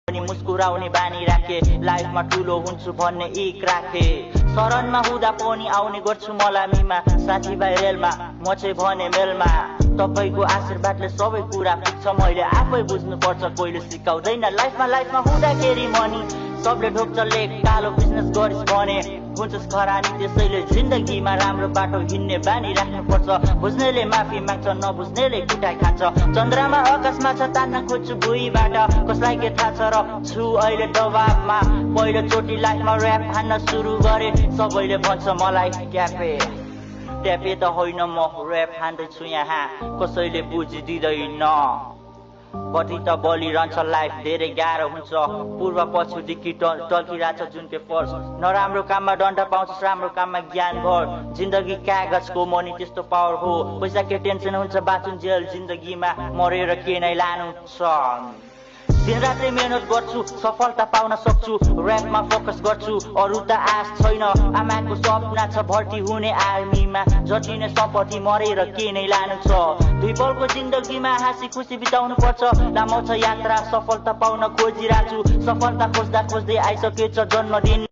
पनि मुस्कुराउने बानी राखे लाइफमा ठुलो हुन्छु भन्ने इक राखे शरणमा हुँदा पनि आउने गर्छु मलामीमा साथीभाइ रेलमा म चाहिँ भने मेलमा तपाईको आशीर्वादले सबै कुरा पुग्छ मैले आफै बुझ्नुपर्छ कोहीले सिकाउँदैन लाइफमा हुँदाखेरि मनी सबले ढोक्छ लेख कालो बिजनेस गरिस् भने हुन्छस् खरानी त्यसैले जिन्दगीमा राम्रो बाटो हिँड्ने बानी राख्नुपर्छ बुझ्नेले माफी माग्छ नबुझ्नेले कुटाइ खान्छ चन्द्रमा आकाशमा छ तान्न खोज्छु भुइँबाट कसलाई के थाहा छ र छु अहिले दबाबमा पहिलोचोटि लाइफमा ऱ्याप हान्न सुरु गरे सबैले भन्छ मलाई ट्यापे त होइन म ऱ्याप हान्दैछु यहाँ कसैले बुझिदिँदैन कति त बलिरहन्छ लाइफ धेरै गाह्रो हुन्छ पूर्व पछिउ डिक्की टल्किरहेछ जुन के फर्स नराम्रो काममा दण्ड पाउँछस् राम्रो काममा ज्ञान भर जिन्दगी कागजको मनी त्यस्तो पावर हो पैसा के टेन्सन हुन्छ बाँचुन्जेल जिन्दगीमा मरेर के नै लानु छ दिनरात्रै मेहनत गर्छु सफलता पाउन सक्छु ऱ्यापमा फोकस गर्छु अरू त आश छैन आमाको सपना छ भर्ती हुने आर्मीमा जति नै सम्पत्ति मरेर के नै लानु छ दुई पलको जिन्दगीमा हाँसी खुसी बिताउनु पर्छ लामो छ यात्रा सफलता पाउन खोजिरहेछु सफलता खोज्दा खोज्दै आइसकेछ जन्मदिन